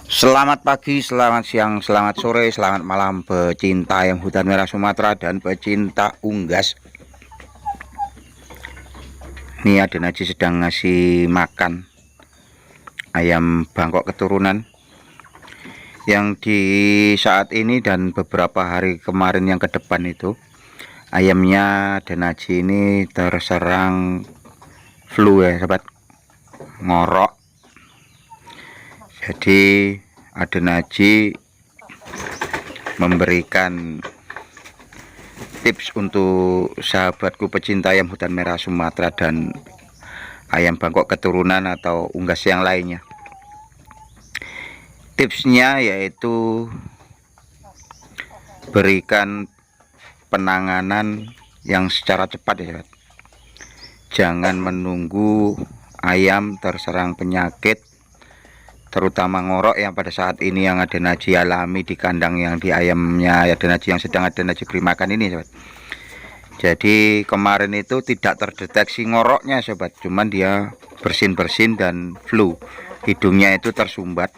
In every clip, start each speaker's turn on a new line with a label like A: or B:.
A: Selamat pagi, selamat siang, selamat sore, selamat malam pecinta ayam hutan merah Sumatera dan pecinta unggas. Ini ada Naji sedang ngasih makan ayam Bangkok keturunan yang di saat ini dan beberapa hari kemarin yang ke depan itu ayamnya Naji ini terserang flu ya sobat, ngorok. Jadi Naji memberikan tips untuk sahabatku pecinta ayam hutan merah Sumatera dan ayam Bangkok keturunan atau unggas yang lainnya. Tipsnya yaitu berikan penanganan yang secara cepat ya sobat. Jangan menunggu ayam terserang penyakit, terutama ngorok yang pada saat ini yang ada Naji alami di kandang yang di ayamnya ada Naji yang sedang ada Naji beri makan ini sobat. Jadi kemarin itu tidak terdeteksi ngoroknya sobat, cuman dia bersin-bersin dan flu, hidungnya itu tersumbat.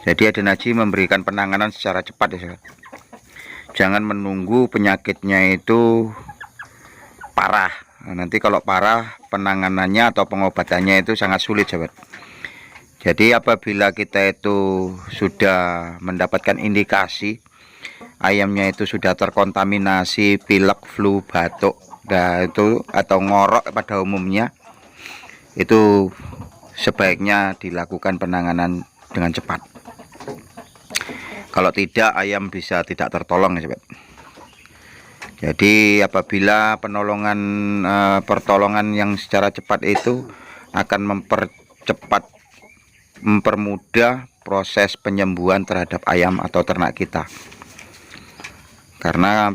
A: Jadi ada Naji memberikan penanganan secara cepat ya sobat. Jangan menunggu penyakitnya itu parah. Nanti kalau parah penanganannya atau pengobatannya itu sangat sulit sobat. Jadi apabila kita itu sudah mendapatkan indikasi ayamnya itu sudah terkontaminasi pilek, flu, batuk, itu atau ngorok pada umumnya, itu sebaiknya dilakukan penanganan dengan cepat. Kalau tidak ayam bisa tidak tertolong ya sobat. Jadi apabila pertolongan yang secara cepat itu akan mempermudah proses penyembuhan terhadap ayam atau ternak kita. Karena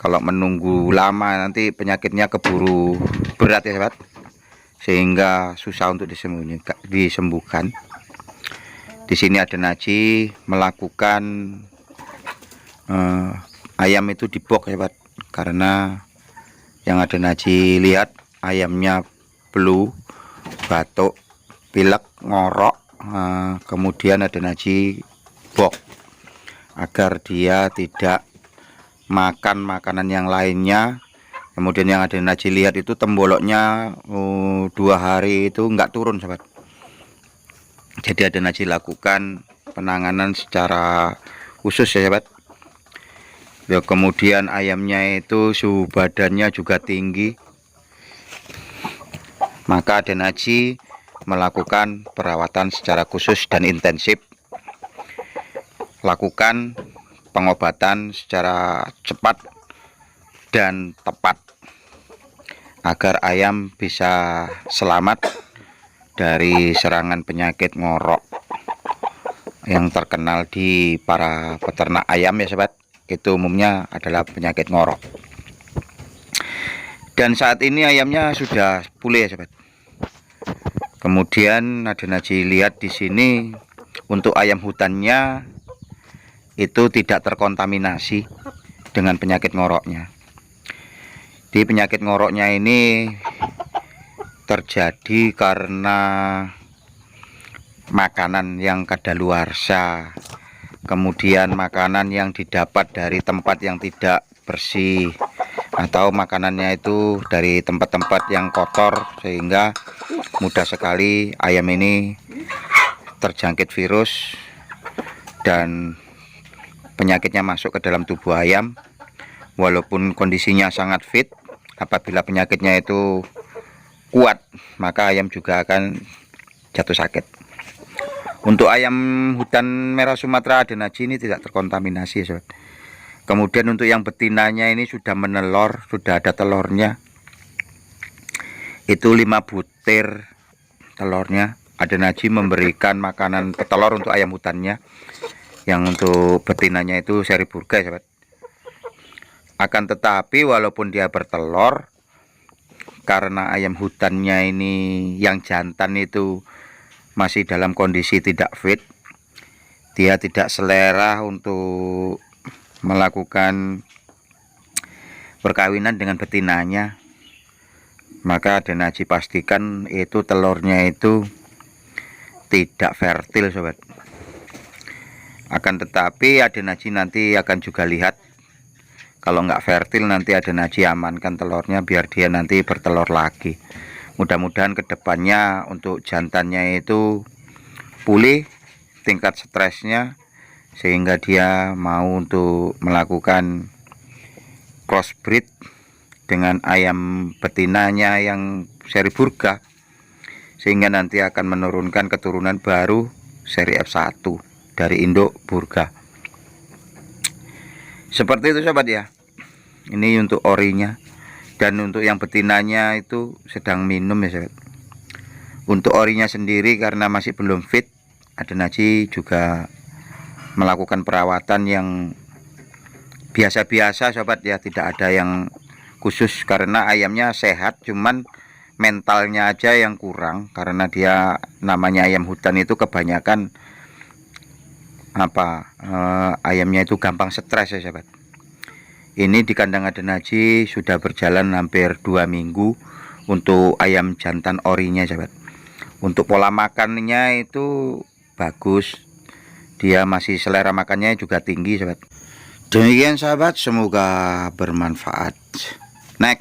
A: kalau menunggu lama nanti penyakitnya keburu berat ya sobat, sehingga susah untuk disembuhkan. Di sini ada Naji melakukan ayam itu dibok ya sobat, karena yang ada Naji lihat ayamnya flu, batuk, pilek, ngorok, kemudian ada Naji bok agar dia tidak makan makanan yang lainnya. Kemudian yang ada Naji lihat itu temboloknya 2 hari itu enggak turun sobat. Jadi ada Naji lakukan penanganan secara khusus ya sobat. Ya, kemudian ayamnya itu suhu badannya juga tinggi, maka ada Naji melakukan perawatan secara khusus dan intensif. Lakukan pengobatan secara cepat dan tepat agar ayam bisa selamat dari serangan penyakit ngorok yang terkenal di para peternak ayam ya sobat. Itu umumnya adalah penyakit ngorok. Dan saat ini ayamnya sudah pulih ya sobat. Kemudian ada Naji lihat di sini untuk ayam hutannya itu tidak terkontaminasi dengan penyakit ngoroknya. Di penyakit ngoroknya ini terjadi karena makanan yang kadaluarsa, kemudian makanan yang didapat dari tempat yang tidak bersih, atau makanannya itu dari tempat-tempat yang kotor, sehingga mudah sekali ayam ini terjangkit virus dan penyakitnya masuk ke dalam tubuh ayam. Walaupun kondisinya sangat fit, apabila penyakitnya itu kuat, maka ayam juga akan jatuh sakit. Untuk ayam hutan merah Sumatera ada Naji ini tidak terkontaminasi sobat. Kemudian untuk yang betinanya ini sudah menelor, sudah ada telurnya. Itu 5 butir telurnya. Ada Naji memberikan makanan petelur untuk ayam hutannya. Yang untuk betinanya itu seri burga sobat. Akan tetapi walaupun dia bertelur, karena ayam hutannya ini yang jantan itu masih dalam kondisi tidak fit, dia tidak selera untuk melakukan perkawinan dengan betinanya, maka ada Naji pastikan itu telurnya itu tidak fertil sobat. Akan tetapi Adenaji nanti akan juga lihat, kalau nggak fertil nanti Adenaji amankan telurnya biar dia nanti bertelur lagi. Mudah-mudahan kedepannya untuk jantannya itu pulih tingkat stresnya, sehingga dia mau untuk melakukan crossbreed dengan ayam betinanya yang seri Burga, sehingga nanti akan menurunkan keturunan baru seri F1 dari induk Burga. Seperti itu sobat ya. Ini untuk orinya, dan untuk yang betinanya itu sedang minum ya sobat. Untuk orinya sendiri karena masih belum fit, Adenaji juga melakukan perawatan yang biasa-biasa sobat ya, tidak ada yang khusus karena ayamnya sehat, cuman mentalnya aja yang kurang karena dia namanya ayam hutan itu kebanyakan ayamnya itu gampang stres ya sahabat. Ini di kandang Adenaji sudah berjalan hampir 2 minggu untuk ayam jantan orinya sahabat. Untuk pola makannya itu bagus, dia masih selera makannya juga tinggi sahabat. Demikian sahabat, semoga bermanfaat. Next.